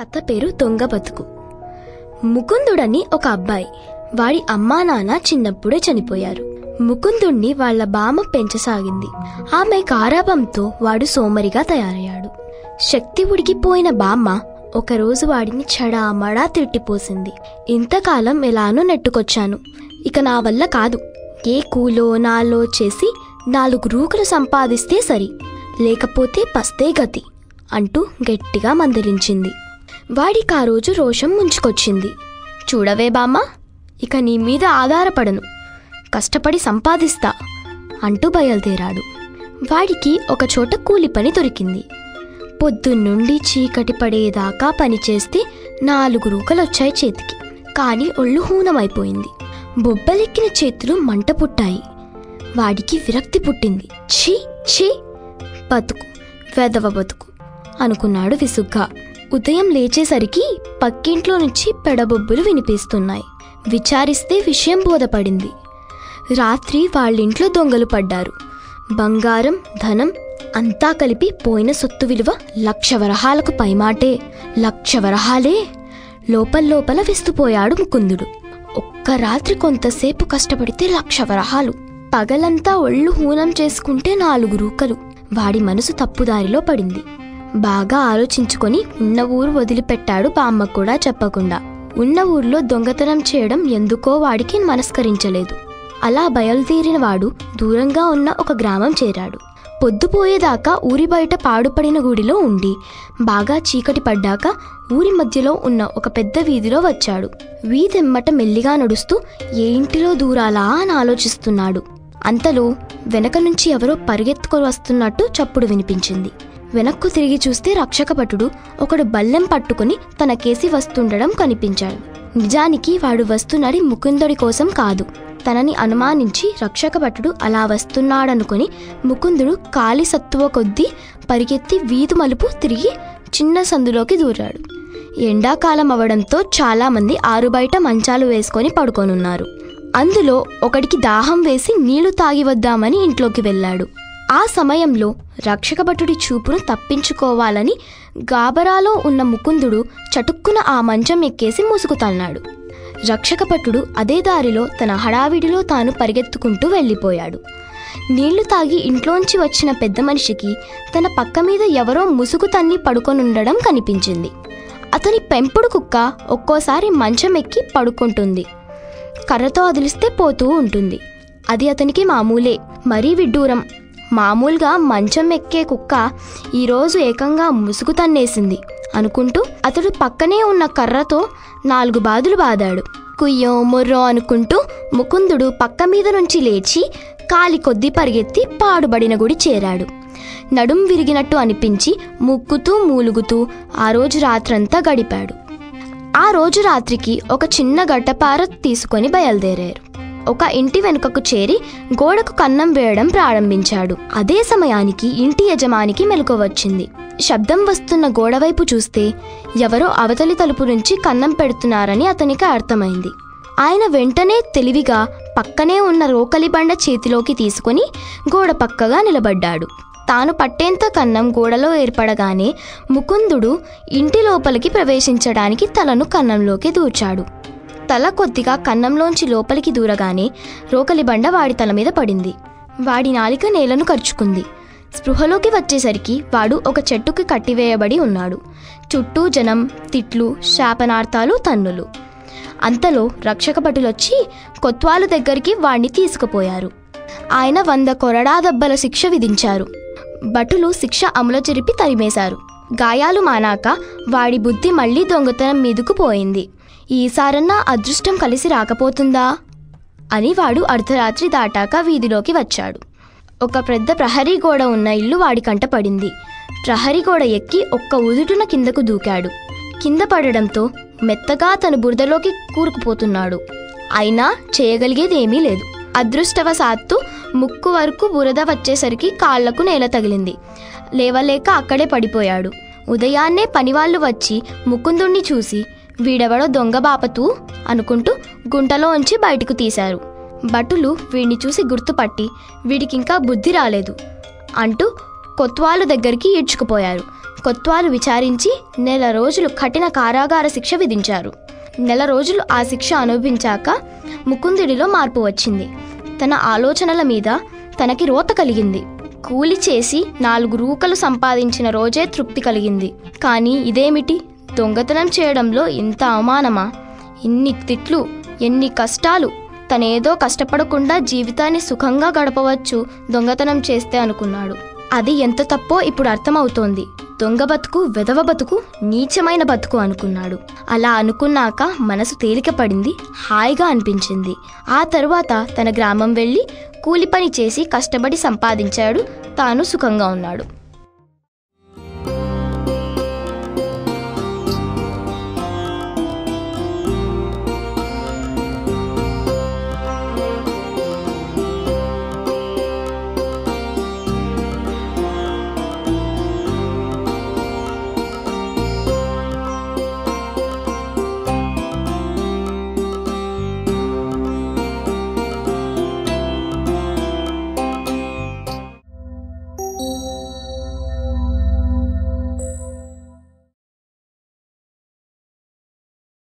కథ పేరు దొంగ బతుకు. ముకుందుడని ఒక అబ్బాయి. వాడి అమ్మా నాన్న చిన్నప్పుడే చనిపోయారు. ముకుందుణ్ణి వాళ్ల బామ్మ పెంచసాగింది. ఆమె గారాబంతో వాడు సోమరిగా తయారయ్యాడు. శక్తి ఉడికిపోయిన బామ్మ ఒకరోజు వాడిని చెడామడా తిట్టిపోసింది. ఇంతకాలం ఎలానో నెట్టుకొచ్చాను, ఇక నా వల్ల కాదు. ఏ కూలో నాలో చేసి 4 రూకలు సంపాదిస్తే సరి, లేకపోతే పస్తే గతి అంటూ గట్టిగా మందలించింది. వాడికి ఆ రోజు రోషం ముంచుకొచ్చింది. చూడవే బామ్మ, ఇక నీ మీద ఆధారపడను, కష్టపడి సంపాదిస్తా అంటూ బయలుదేరాడు. వాడికి ఒక చోట కూలి పని దొరికింది. పొద్దున్నుండి చీకటి పడేదాకా పనిచేస్తే 4 రూకలొచ్చాయి చేతికి. కాని ఒళ్ళు హూనమైపోయింది. బొబ్బలెక్కిన చేతులు మంట పుట్టాయి. వాడికి విరక్తి పుట్టింది. ఛీ ఛీ, బతుకు, వెదవ బతుకు అనుకున్నాడు విసుగ్గా. ఉదయం లేచేసరికి పక్కింట్లో నుంచి పెడబొబ్బులు వినిపిస్తున్నాయి. విచారిస్తే విషయం బోధపడింది. రాత్రి వాళ్ళింట్లో దొంగలు పడ్డారు. బంగారం, ధనం అంతా కలిపి పోయిన సొత్తు విలువ 1,00,000 వరహాలకు పైమాటే. 1,00,000 వరహాలే. లోపల విస్తుపోయాడు ముకుందుడు. ఒక్క రాత్రి కొంతసేపు కష్టపడితే 1,00,000 వరహాలు. పగలంతా ఒళ్ళు హూనం చేసుకుంటే 4 రూకలు. వాడి మనసు తప్పుదారిలో పడింది. బాగా ఆలోచించుకొని ఉన్న ఊరు వదిలిపెట్టాడు బామ్మ కూడా చెప్పకుండా. ఉన్న ఊర్లో దొంగతనం చేయడం ఎందుకో వాడికి మనస్కరించలేదు. అలా బయలుదేరిన వాడు దూరంగా ఉన్న ఒక గ్రామం చేరాడు. పొద్దుపోయేదాకా ఊరి బయట పాడుపడిన గుడిలో ఉండి బాగా చీకటి పడ్డాక ఊరి మధ్యలో ఉన్న ఒక పెద్ద వీధిలో వచ్చాడు. వీధెమ్మట మెల్లిగా నడుస్తూ ఏ ఇంటిలో దూరాలా అని ఆలోచిస్తున్నాడు. అంతలో వెనక నుంచి ఎవరో పరిగెత్తుకొని వస్తున్నట్టు చప్పుడు వినిపించింది. వెనక్కు తిరిగి చూస్తే రక్షకభటుడు ఒకడు బల్లెం పట్టుకుని తన కేసి వస్తుండడం కనిపించాడు. నిజానికి వాడు వస్తున్నది ముకుందుడి కోసం కాదు. తనని అనుమానించి రక్షకభటుడు అలా వస్తున్నాడనుకుని ముకుందుడు కాలి సత్తువ కొద్దీ పరిగెత్తి వీధి మలుపు తిరిగి చిన్న సందులోకి దూరాడు. ఎండాకాలం అవడంతో చాలా మంది ఆరుబయట మంచాలు వేసుకొని పడుకొనున్నారు. అందులో ఒకడికి దాహం వేసి నీళ్లు తాగి వద్దామని ఇంట్లోకి వెళ్ళాడు. ఆ సమయంలో రక్షకభటుడి చూపును తప్పించుకోవాలని గాబరాలో ఉన్న ముకుందుడు చటుక్కున ఆ మంచం ఎక్కేసి ముసుగుతన్నాడు. రక్షకభటుడు అదే దారిలో తన హడావిడిలో తాను పరిగెత్తుకుంటూ వెళ్ళిపోయాడు. నీళ్లు తాగి ఇంట్లోంచి వచ్చిన పెద్ద మనిషికి తన పక్క మీద ఎవరో ముసుగు తన్ని పడుకొనుండడం కనిపించింది. అతని పెంపుడు కుక్క ఒక్కోసారి మంచం ఎక్కి పడుకుంటుంది. కర్రతో అదిలిస్తే పోతూ ఉంటుంది. అది అతనికి మామూలే, మరీ విడ్డూరం. మామూలుగా మంచం ఎక్కే కుక్క ఈరోజు ఏకంగా ముసుగు తన్నేసింది అనుకుంటూ అతడు పక్కనే ఉన్న కర్రతో 4 బాదులు బాదాడు. కుయ్యో మొర్రో అనుకుంటూ ముకుందుడు పక్క మీద నుంచి లేచి కాలి కొద్దీ పరిగెత్తి పాడుబడిన గుడి చేరాడు. నడుం విరిగినట్టు అనిపించి ముక్కుతూ మూలుగుతూ ఆ రోజు రాత్రంతా గడిపాడు. ఆ రోజు రాత్రికి ఒక చిన్న గడ్డపార తీసుకొని బయలుదేరారు. ఒక ఇంటి వెనుకకు చేరి గోడకు కన్నం వేయడం ప్రారంభించాడు. అదే సమయానికి ఇంటి యజమానికి మెలకువ వచ్చింది. శబ్దం వస్తున్న గోడవైపు చూస్తే ఎవరో అవతలి తలుపు నుంచి కన్నం పెడుతున్నారని అతనికి అర్థమైంది. ఆయన వెంటనే తెలివిగా పక్కనే ఉన్న రోకలి బండ చేతిలోకి తీసుకుని గోడ పక్కగా నిలబడ్డాడు. తాను పట్టేంత కన్నం గోడలో ఏర్పడగానే ముకుందుడు ఇంటి లోపలికి ప్రవేశించడానికి తలను కన్నంలోకి దూర్చాడు. తల కొద్దిగా కన్నంలోంచి లోపలికి దూరగానే రోకలి బండ వాడి తల మీద పడింది. వాడి నాలిక నేలను కరుచుకుంది. స్పృహలోకి వచ్చేసరికి వాడు ఒక చెట్టుకి కట్టివేయబడి ఉన్నాడు. చుట్టూ జనం, తిట్లు, శాపనార్థాలు, తన్నులు. అంతలో రక్షకభటులొచ్చి కొత్వాలు దగ్గరికి వాణ్ణి తీసుకుపోయారు. ఆయన 100 కొరడా దెబ్బల శిక్ష విధించారు. భటులు శిక్ష అమలు జరిపి తరిమేశారు. గాయాలు మానాక వాడి బుద్ధి మళ్లీ దొంగతనం మీదకు పోయింది. ఈసారన్నా అదృష్టం కలిసి రాకపోతుందా అని వాడు అర్ధరాత్రి దాటాక వీధిలోకి వచ్చాడు. ఒక పెద్ద ప్రహరీ గోడ ఉన్న ఇల్లు వాడి కంట పడింది. ప్రహరీ గోడ ఎక్కి ఒక్క ఉదుటున కిందకు దూకాడు. కింద పడడంతో మెత్తగా తన బురదలోకి కూరుకుపోతున్నాడు. అయినా చేయగలిగేదేమీ లేదు. అదృష్టవశాత్తు ముక్కు వరకు బురద వచ్చేసరికి కాళ్లకు నేల తగిలింది. లేవలేక అక్కడే పడిపోయాడు. ఉదయాన్నే పనివాళ్లు వచ్చి ముకుందుణ్ణి చూసి వీడెవడో దొంగ బాపతూ అనుకుంటూ గుంటలోంచి బయటకు తీశారు. భటులు వీడిని చూసి గుర్తుపట్టి వీడికింకా బుద్ధి రాలేదు అంటూ కొత్వాలు దగ్గరికి ఈడ్చుకుపోయారు. కొత్వాలు విచారించి 1 నెల రోజులు కఠిన కారాగార శిక్ష విధించారు. 1 నెల రోజులు ఆ శిక్ష అనుభవించాక ముకుందుడిలో మార్పు వచ్చింది. తన ఆలోచనల మీద తనకి రోత కలిగింది. కూలి చేసి 4 రూకలు సంపాదించిన రోజే తృప్తి కలిగింది. కానీ ఇదేమిటి, దొంగతనం చేయడంలో ఇంత అవమానమా? ఇన్ని తిట్లు, ఎన్ని కష్టాలు! తనేదో కష్టపడకుండా జీవితాన్ని సుఖంగా గడపవచ్చు దొంగతనం చేస్తే అనుకున్నాడు. అది ఎంత తప్పో ఇప్పుడు అర్థమవుతోంది. దొంగ బతుకు, వెధవ బతుకు, నీచమైన బతుకు అనుకున్నాడు. అలా అనుకున్నాక మనసు తేలికపడింది, హాయిగా అనిపించింది. ఆ తరువాత తన గ్రామం వెళ్ళి కూలి పని చేసి కష్టపడి సంపాదించాడు. తాను సుఖంగా ఉన్నాడు.